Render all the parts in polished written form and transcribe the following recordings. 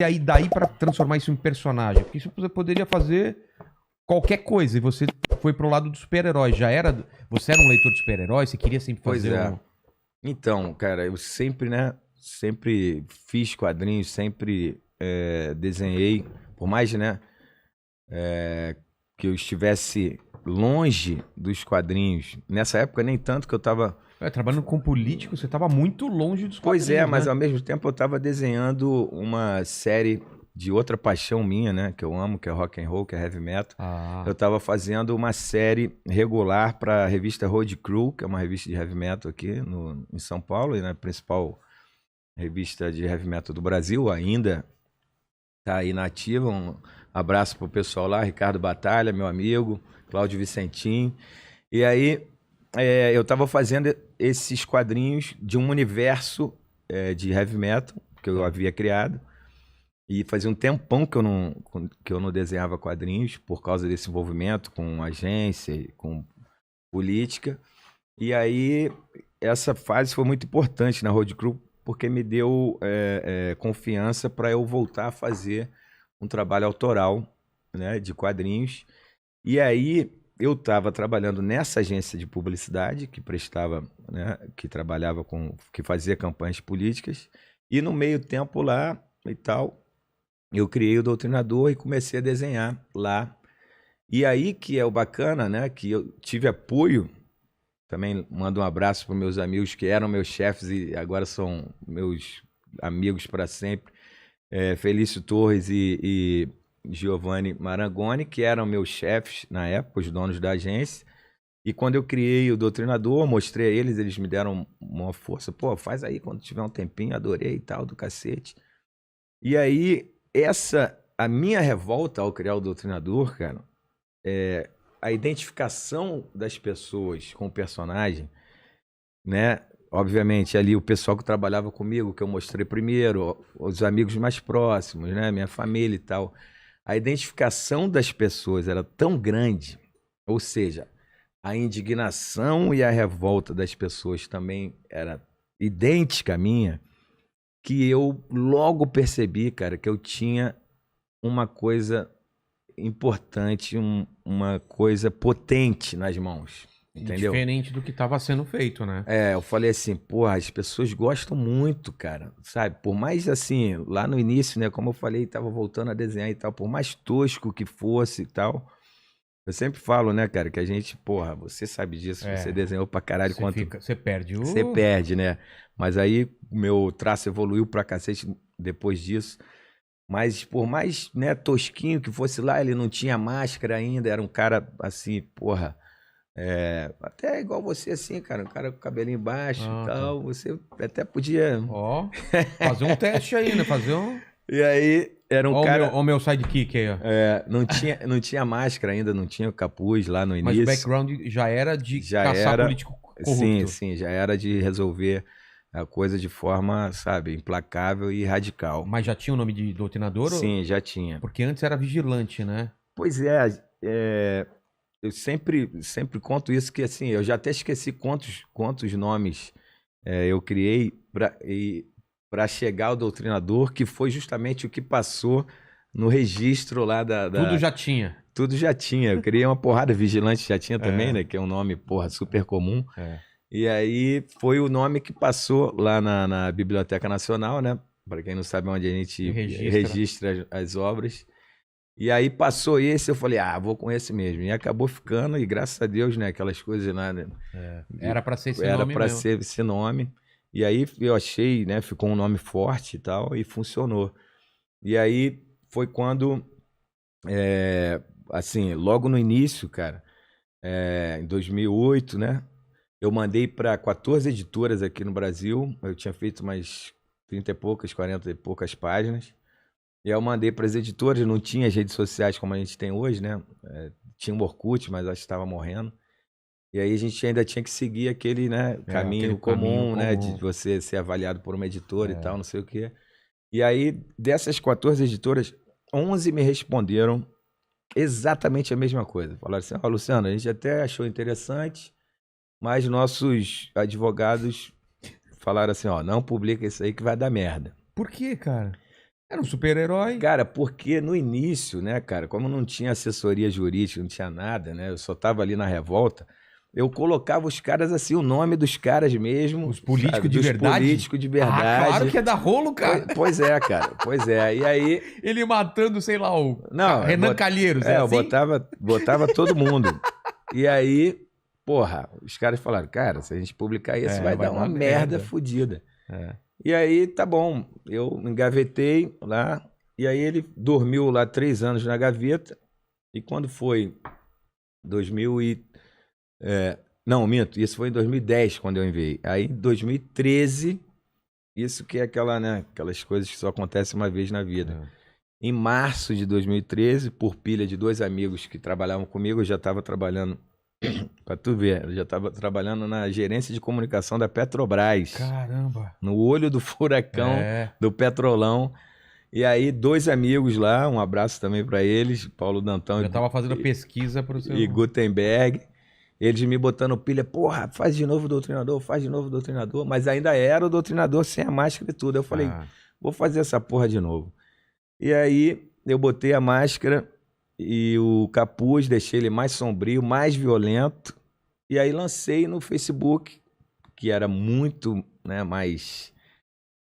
aí daí pra transformar isso em personagem? Porque isso você poderia fazer qualquer coisa e você foi pro lado dos super-heróis. Você era um leitor de super-heróis? Você queria sempre Pois fazer é. Então, cara, eu sempre, né? Sempre fiz quadrinhos, sempre desenhei. Por mais, né? Que eu estivesse longe dos quadrinhos. Nessa época, nem tanto que eu tava. trabalhando com político, você tava muito longe dos Pois é, quadrinhos, mas né? ao mesmo tempo eu tava desenhando uma série de outra paixão minha, né? Que eu amo, que é rock and roll, que é heavy metal. Eu Ah, tava fazendo uma série regular para a revista Road Crew, que é uma revista de heavy metal aqui em São Paulo, e na principal revista de heavy metal do Brasil, ainda tá aí na ativa. Um abraço pro pessoal lá, Ricardo Batalha, meu amigo, Cláudio Vicentim. E aí eu tava fazendo esses quadrinhos de um universo de heavy metal que eu havia criado. E fazia um tempão que eu não desenhava quadrinhos por causa desse envolvimento com agência, com política. E aí essa fase foi muito importante na Road Crew porque me deu confiança para eu voltar a fazer um trabalho autoral, né, de quadrinhos. E aí eu estava trabalhando nessa agência de publicidade que prestava, né, que fazia campanhas políticas. E no meio tempo lá e tal, eu criei o Doutrinador e comecei a desenhar lá. E aí que é o bacana, né, que eu tive apoio. Também mando um abraço para meus amigos que eram meus chefes e agora são meus amigos para sempre. Felício Torres e Giovanni Marangoni, que eram meus chefes na época, os donos da agência. E quando eu criei o Doutrinador, mostrei a eles, eles me deram uma força. Pô, faz aí quando tiver um tempinho, adorei e tal, do cacete. E aí, a minha revolta ao criar o Doutrinador, cara, a identificação das pessoas com o personagem, né? Obviamente, ali o pessoal que trabalhava comigo, que eu mostrei primeiro, os amigos mais próximos, né? Minha família e tal. A identificação das pessoas era tão grande, ou seja, a indignação e a revolta das pessoas também era idêntica à minha, que eu logo percebi, cara, que eu tinha uma coisa importante, uma coisa potente nas mãos, e entendeu? diferente do que tava sendo feito, né? Eu falei assim, porra, as pessoas gostam muito, cara, sabe? Por mais assim, lá no início, né, como eu falei, tava voltando a desenhar e tal, por mais tosco que fosse e tal, eu sempre falo, né, cara, que a gente, porra, você sabe disso, você desenhou pra caralho quanto Você perde você o... perde, né? Mas aí o meu traço evoluiu pra cacete depois disso. Mas por mais, né, tosquinho que fosse lá, ele não tinha máscara ainda, era um cara assim, porra, até igual você assim, cara, um cara com cabelinho baixo e Ah, tá. tal, você até podia... Ó, fazer um teste aí, né? Fazer um... E aí, era um Ó cara, o meu sidekick aí, ó. não tinha máscara ainda, não tinha o capuz lá no Mas o início, background já era de já caçar era, político sim, corrupto. sim, já era de resolver a coisa de forma, sabe, implacável e radical. Mas já tinha o nome de doutrinador? Sim, já tinha. Porque antes era vigilante, né? Pois eu sempre conto isso, que assim, eu já até esqueci quantos nomes eu criei para chegar ao Doutrinador, que foi justamente o que passou no registro lá Tudo já tinha. Tudo já tinha. Eu criei uma porrada, Vigilante já tinha também, É, né? Que é um nome, porra, super comum. é. E aí foi o nome que passou lá na Biblioteca Nacional, né? Para quem não sabe, onde a gente Registra. registra as obras. E aí passou esse, eu falei, vou com esse mesmo. E acabou ficando, e graças a Deus, né? Aquelas coisas lá, né? Era pra ser esse Era nome para mesmo. ser esse nome. E aí eu achei, né? Ficou um nome forte e tal, e funcionou. E aí foi quando, assim, logo no início, cara, em 2008, né? Eu mandei para 14 editoras aqui no Brasil. Eu tinha feito umas 30 e poucas, 40 e poucas páginas. E aí eu mandei para as editoras, não tinha as redes sociais como a gente tem hoje, né? Tinha o Orkut, mas acho que estava morrendo. E aí a gente ainda tinha que seguir aquele, né, Aquele caminho caminho comum, né? De comum. você ser avaliado por uma editora e tal, não sei o quê. E aí, dessas 14 editoras, 11 me responderam exatamente a mesma coisa. Falaram assim, Luciano, a gente até achou interessante, mas nossos advogados falaram assim, não publica isso aí que vai dar merda. Por quê, cara? Era um super-herói. Cara, porque no início, né, cara, como não tinha assessoria jurídica, não tinha nada, né, eu só tava ali na revolta, eu colocava os caras assim, o nome dos caras mesmo. Os políticos sabe, de dos verdade? políticos de Ah, verdade. claro que é da rolo, cara. Pois é, cara, pois é. E aí... Ele matando, sei lá, o Não, Renan Calheiros. eu assim? botava todo mundo. E aí, porra, os caras falaram, cara, se a gente publicar isso, vai dar uma merda fodida. É. E aí, tá bom, eu engavetei lá, e aí ele dormiu lá 3 anos na gaveta, e quando foi 2000 e... não, minto, isso foi em 2010 quando eu enviei. Aí em 2013, isso que é aquela, né, aquelas coisas que só acontecem uma vez na vida. Em março de 2013, por pilha de 2 amigos que trabalhavam comigo, eu já estava trabalhando, para tu ver, eu já estava trabalhando na gerência de comunicação da Petrobras. Caramba. No olho do furacão do Petrolão. E aí, 2 amigos lá, um abraço também para eles, Paulo Dantão Já tava fazendo pesquisa pro seu... e Gutenberg. Eles me botando pilha, porra, faz de novo o doutrinador, faz de novo o doutrinador. Mas ainda era o doutrinador sem a máscara e tudo. Eu falei, vou fazer essa porra de novo. E aí, eu botei a máscara e o capuz, deixei ele mais sombrio, mais violento. E aí lancei no Facebook, que era muito, né,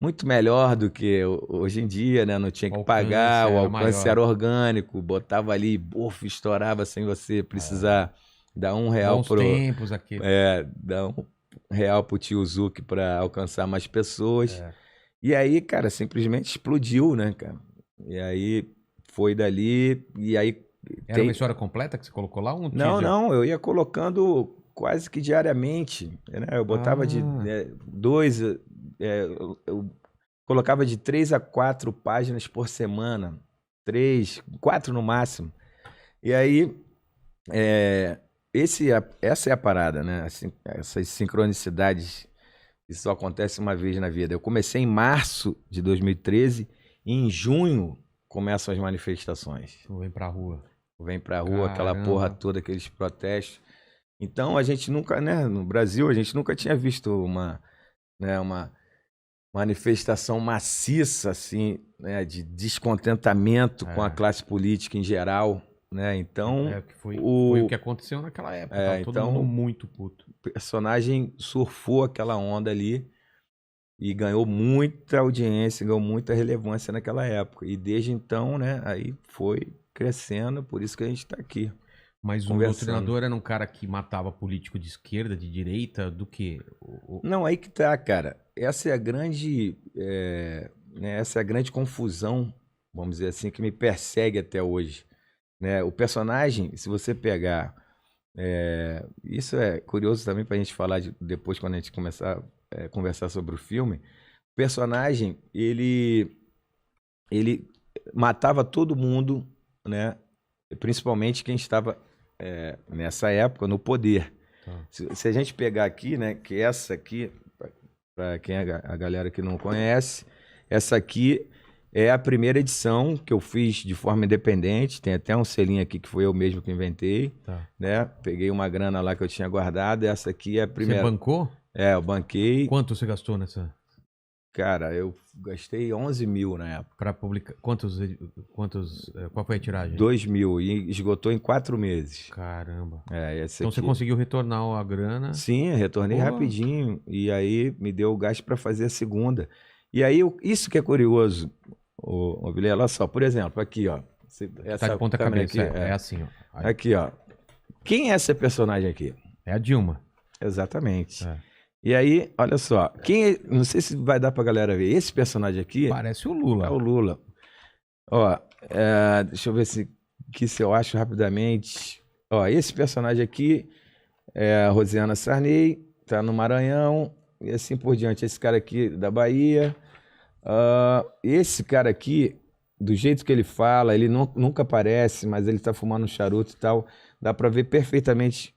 muito melhor do que hoje em dia, né? Não tinha que pagar, o alcance era orgânico, botava ali, buf, estourava sem você precisar dar R$1 Bons tempos aqui. dar R$1 pro tio Zuc para alcançar mais pessoas. E aí, cara, simplesmente explodiu, né, cara? E aí foi dali, e aí... Era uma história completa que você colocou lá? Não, eu ia colocando quase que diariamente, né? Eu botava de 2... eu colocava de 3 a 4 páginas por semana. 3, 4 no máximo. E aí, essa é a parada, né? Assim, essas sincronicidades, isso só acontece uma vez na vida. Eu comecei em março de 2013, e em junho começam as manifestações. Vem pra rua. Caramba. Aquela porra toda, aqueles protestos. Então, a gente nunca, né? No Brasil, a gente nunca tinha visto uma manifestação maciça, assim, né? De descontentamento com a classe política em geral, né? Então... foi o que aconteceu naquela época. Tava todo mundo muito puto. O personagem surfou aquela onda ali e ganhou muita audiência, ganhou muita relevância naquela época. E desde então, né, aí foi crescendo, por isso que a gente está aqui. Mas o doutrinador era um cara que matava político de esquerda, de direita, do quê? Não, aí que tá, cara. Essa é a grande, essa é a grande confusão, vamos dizer assim, que me persegue até hoje. Né? O personagem, se você pegar... isso é curioso também para a gente falar depois, quando a gente começar a conversar sobre o filme. O personagem, ele matava todo mundo, né? Principalmente quem estava nessa época no poder. Se a gente pegar aqui, né, que essa aqui, para quem a galera que não conhece, essa aqui é a primeira edição que eu fiz de forma independente. Tem até um selinho aqui que foi eu mesmo que inventei. Né? Peguei uma grana lá que eu tinha guardado. Essa aqui é a primeira. Você bancou? Eu banquei. Quanto você gastou nessa? Cara, eu gastei 11 mil na época. Para publicar. Quantos? Qual foi a tiragem? 2 mil. E esgotou em 4 meses. Caramba. Então você conseguiu retornar a grana? Sim, retornei rapidinho. E aí me deu o gasto para fazer a segunda. E aí, isso que é curioso, Vilela, olha só, por exemplo, aqui, ó. Tá de ponta cabeça, aqui, é assim, ó. Aí. Aqui, ó. Quem é essa personagem aqui? É a Dilma. Exatamente. E aí, olha só, não sei se vai dar pra galera ver, esse personagem aqui... Parece o Lula. É o Lula. Ó, deixa eu ver se eu acho rapidamente. Ó, esse personagem aqui é a Rosiana Sarney, tá no Maranhão, e assim por diante. Esse cara aqui da Bahia. Esse cara aqui, do jeito que ele fala, ele nunca aparece, mas ele tá fumando um charuto e tal. Dá pra ver perfeitamente,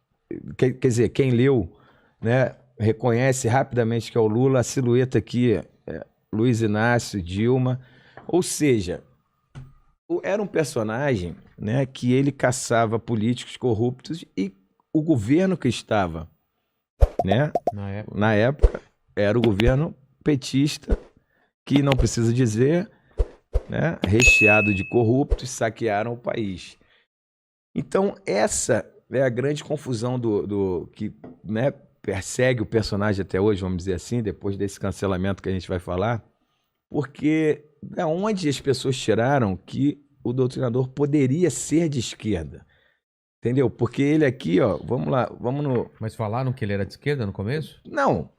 quer dizer, quem leu, né, reconhece rapidamente que é o Lula. A silhueta aqui é Luiz Inácio, Dilma. Ou seja, era um personagem, né, que ele caçava políticos corruptos, e o governo que estava, né, na época era o governo petista, que não precisa dizer, né, recheado de corruptos, saquearam o país. Então, essa é a grande confusão do que, né, persegue o personagem até hoje, vamos dizer assim, depois desse cancelamento que a gente vai falar, porque da onde as pessoas tiraram que o Doutrinador poderia ser de esquerda? Entendeu? Porque ele aqui, ó, vamos lá, vamos no... Mas falaram que ele era de esquerda no começo? Não,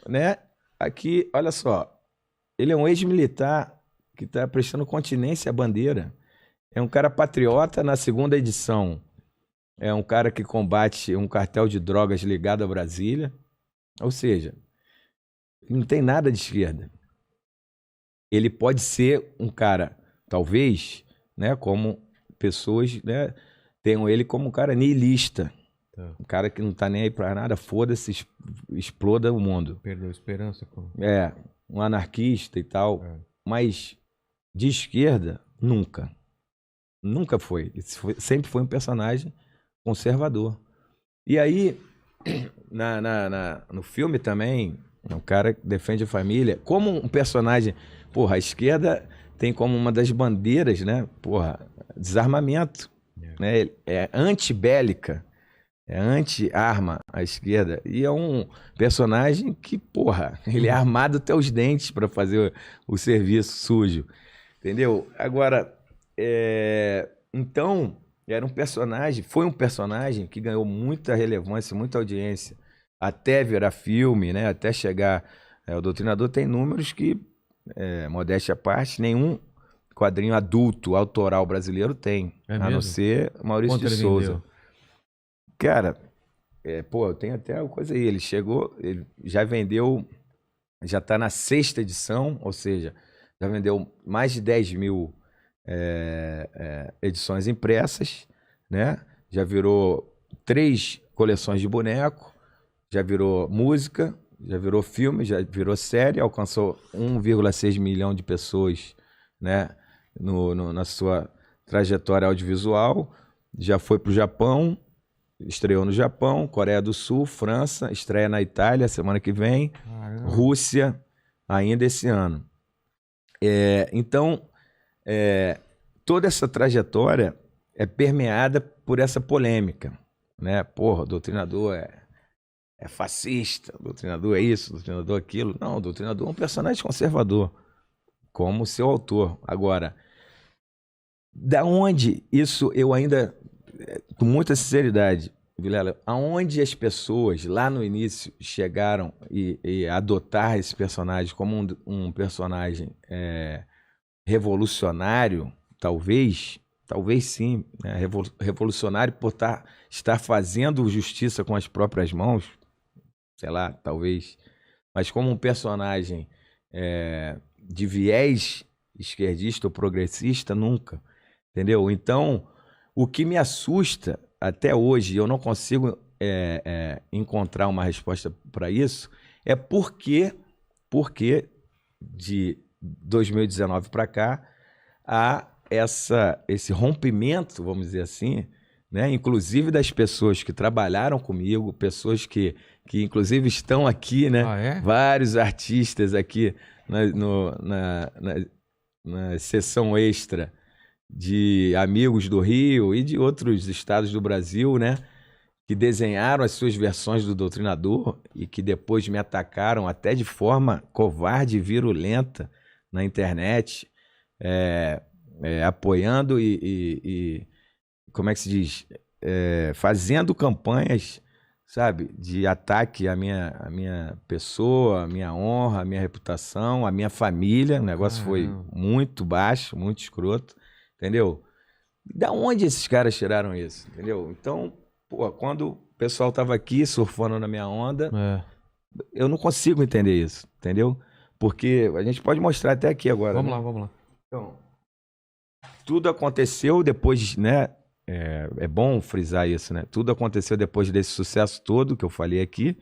né? Aqui, olha só, ele é um ex-militar que está prestando continência à bandeira. É um cara patriota na segunda edição. É um cara que combate um cartel de drogas ligado a Brasília. Ou seja, não tem nada de esquerda. Ele pode ser um cara, talvez, né, como pessoas, né, tenham ele como um cara niilista. Tá. Um cara que não tá nem aí pra nada, foda-se, exploda o mundo. Perdeu a esperança. Um anarquista e tal. Mas de esquerda, nunca. Nunca foi. Sempre foi um personagem conservador. E aí, no filme também, é um cara que defende a família. Como um personagem... Porra, a esquerda tem como uma das bandeiras, né? Porra, desarmamento. Né? É antibélica. É anti-arma a esquerda. E é um personagem que, porra, ele é armado até os dentes para fazer o serviço sujo. Entendeu? Agora, então, foi um personagem que ganhou muita relevância, muita audiência, até virar filme, né? Até chegar... o Doutrinador tem números que, modéstia à parte, nenhum quadrinho adulto, autoral brasileiro tem. A não ser Maurício de Souza. Cara, eu tenho até uma coisa aí. Ele já vendeu, já está na 6ª edição, ou seja, já vendeu mais de 10 mil edições impressas, né? Já virou 3 coleções de boneco, já virou música, já virou filme, já virou série, alcançou 1,6 milhão de pessoas, né, na sua trajetória audiovisual, já foi para o Japão, estreou no Japão, Coreia do Sul, França, estreia na Itália semana que vem, Rússia ainda esse ano. Então, toda essa trajetória é permeada por essa polêmica, né? Porra, o Doutrinador é fascista, o Doutrinador é isso, o Doutrinador é aquilo. Não, o Doutrinador é um personagem conservador, como seu autor. Agora, da onde isso eu ainda, com muita sinceridade, Vilela, aonde as pessoas lá no início chegaram e adotar esse personagem como um personagem revolucionário, talvez sim, né? Revolucionário por estar fazendo justiça com as próprias mãos, sei lá, talvez, mas como um personagem de viés esquerdista ou progressista, nunca, entendeu? Então, o que me assusta até hoje, eu não consigo encontrar uma resposta para isso, é porque de 2019 para cá há esse rompimento, vamos dizer assim, né? Inclusive das pessoas que trabalharam comigo, pessoas que inclusive estão aqui, né? Vários artistas aqui na sessão extra de Amigos do Rio e de outros estados do Brasil, né? Que desenharam as suas versões do Doutrinador e que depois me atacaram até de forma covarde e virulenta na internet, apoiando e como é que se diz? Fazendo campanhas, sabe, de ataque à minha pessoa, à minha honra, à minha reputação, à minha família. O negócio foi muito baixo, muito escroto, entendeu? Da onde esses caras tiraram isso, entendeu? Então, pô, quando o pessoal tava aqui surfando na minha onda, eu não consigo entender isso, entendeu? Porque a gente pode mostrar até aqui agora. Vamos lá. Então, tudo aconteceu depois, né? É bom frisar isso, né? Tudo aconteceu depois desse sucesso todo que eu falei aqui,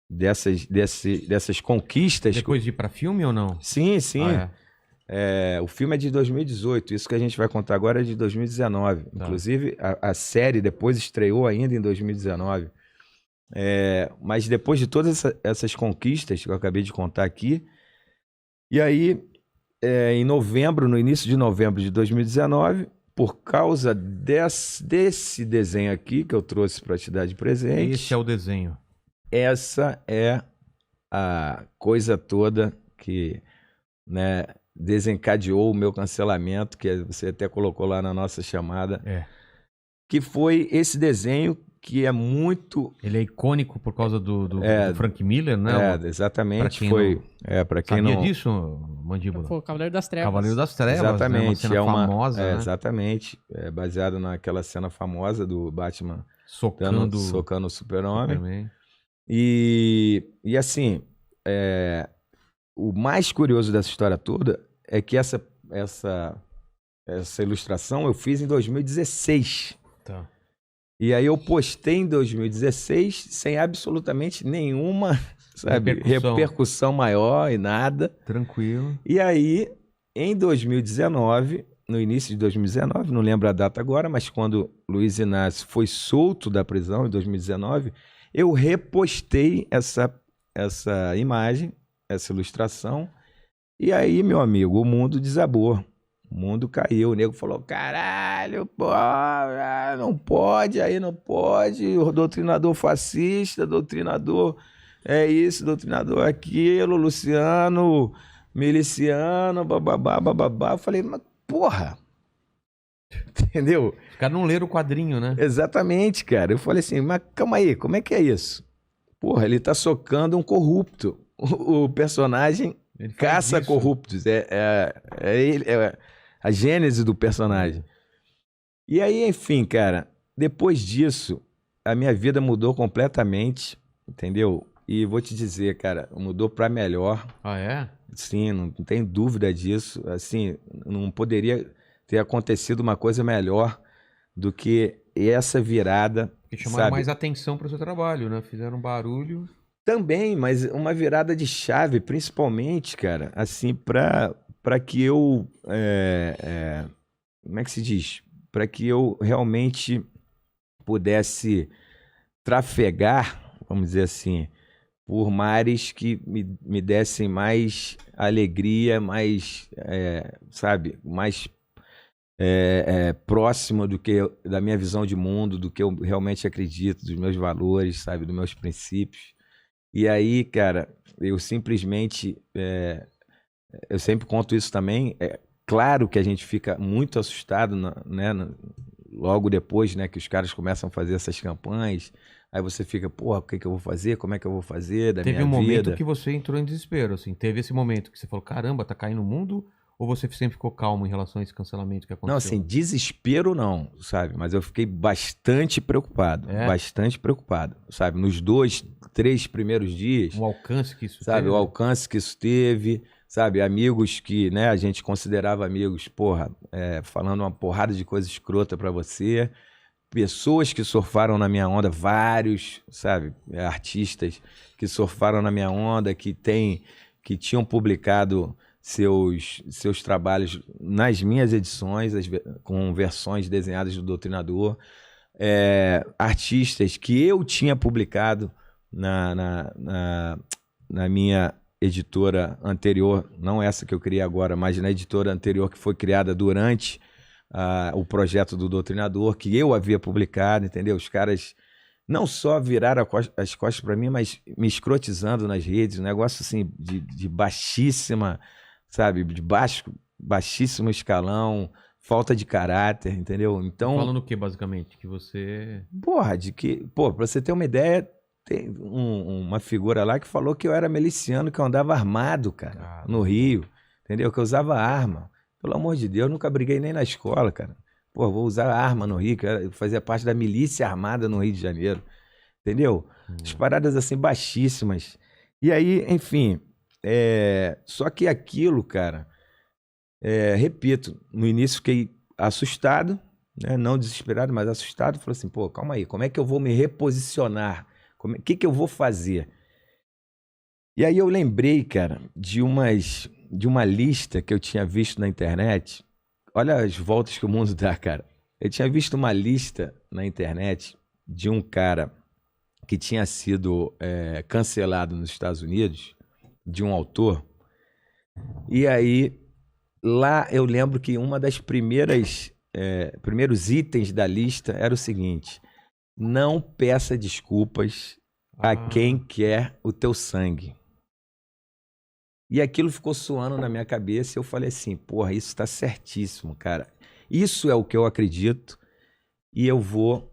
dessas conquistas. Depois de ir para filme ou não? Sim. O filme é de 2018, isso que a gente vai contar agora é de 2019. Tá. Inclusive, a série depois estreou ainda em 2019. Mas depois de todas essas conquistas que eu acabei de contar aqui, e aí em novembro, no início de novembro de 2019, por causa desse desenho aqui que eu trouxe para te dar de presente. Esse é o desenho. Essa é a coisa toda que, né, desencadeou o meu cancelamento, que você até colocou lá na nossa chamada, que foi esse desenho que é muito... Ele é icônico por causa do Frank Miller, né? Exatamente. Para quem Sabia não... disso, Mandíbula? Foi o Cavaleiro das Trevas. Cavaleiro das Trevas, exatamente. Né? Uma cena famosa, né? Exatamente. É baseado naquela cena famosa do Batman socando o Super-Homem. E assim, o mais curioso dessa história toda é que essa ilustração eu fiz em 2016. Tá. E aí eu postei em 2016 sem absolutamente nenhuma, sabe, repercussão maior e nada. Tranquilo. E aí, em 2019, no início de 2019, não lembro a data agora, mas quando Luiz Inácio foi solto da prisão em 2019, eu repostei essa imagem, essa ilustração, e aí, meu amigo, o mundo desabou. O mundo caiu, o nego falou, caralho, pô, não pode, aí não pode, o doutrinador fascista, doutrinador isso, doutrinador aquilo, Luciano, miliciano, bababá, bababá. Eu falei, mas porra, entendeu? Os caras não leram o quadrinho, né? Exatamente, cara. Eu falei assim, mas calma aí, como é que é isso? Porra, ele tá socando um corrupto. O personagem caça isso. Corruptos. Ele, a gênese do personagem. E aí, enfim, cara, depois disso, a minha vida mudou completamente, entendeu? E vou te dizer, cara, mudou pra melhor. Ah, é? Sim, não tem dúvida disso. Assim, não poderia ter acontecido uma coisa melhor do que essa virada. Que chamaram mais atenção para o seu trabalho, né? Fizeram barulho. Também, mas uma virada de chave, principalmente, cara, assim, para que eu... como é que se diz? Para que eu realmente pudesse trafegar, vamos dizer assim, por mares que me dessem mais alegria, mais, sabe, mais próximo do que da minha visão de mundo, do que eu realmente acredito, dos meus valores, sabe, dos meus princípios. E aí, cara, eu simplesmente, eu sempre conto isso também, claro que a gente fica muito assustado, né, logo depois, né, que os caras começam a fazer essas campanhas, aí você fica, porra, o que eu vou fazer, como é que eu vou fazer da minha vida? Teve um momento que você entrou em desespero, assim, teve esse momento que você falou, caramba, tá caindo o mundo? Ou você sempre ficou calmo em relação a esse cancelamento que aconteceu? Não, assim, desespero não, sabe? Mas eu fiquei bastante preocupado, sabe? Nos 2, 3 primeiros dias. O alcance que isso sabe? teve. O alcance que isso teve, sabe? Amigos que, né, a gente considerava amigos, porra, falando uma porrada de coisa escrota pra você. Pessoas que surfaram na minha onda, vários, sabe? Artistas que surfaram na minha onda, que tinham publicado seus trabalhos nas minhas edições, com versões desenhadas do Doutrinador, artistas que eu tinha publicado na minha editora anterior, não essa que eu criei agora, mas na editora anterior que foi criada durante o projeto do Doutrinador, que eu havia publicado, entendeu? Os caras não só viraram as costas para mim, mas me escrotizando nas redes, um negócio assim de baixíssima... sabe, de baixíssimo escalão, falta de caráter, entendeu? Então... Falando o que, basicamente? Que você... Pra você ter uma ideia, tem uma figura lá que falou que eu era miliciano, que eu andava armado, cara, no Rio, entendeu? Que eu usava arma. Pelo amor de Deus, eu nunca briguei nem na escola, cara. Pô, vou usar arma no Rio, que eu fazia parte da milícia armada no Rio de Janeiro, entendeu? As paradas assim, baixíssimas. E aí, enfim... só que aquilo, cara, repito, no início fiquei assustado, né? Não desesperado, mas assustado. Falei assim, pô, calma aí, como é que eu vou me reposicionar? O que eu vou fazer? E aí eu lembrei, cara, de uma lista que eu tinha visto na internet. Olha as voltas que o mundo dá, cara. Eu tinha visto uma lista na internet de um cara que tinha sido cancelado nos Estados Unidos, de um autor, e aí lá eu lembro que uma das primeiros itens da lista era o seguinte: não peça desculpas a quem quer o teu sangue. E aquilo ficou soando na minha cabeça e eu falei assim, porra, isso tá certíssimo, cara. Isso é o que eu acredito e eu vou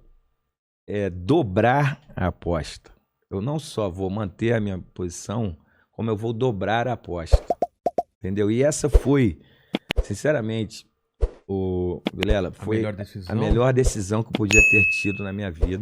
dobrar a aposta. Eu não só vou manter a minha posição, como eu vou dobrar a aposta. Entendeu? E essa foi, sinceramente, Vilela, foi a melhor decisão que eu podia ter tido na minha vida.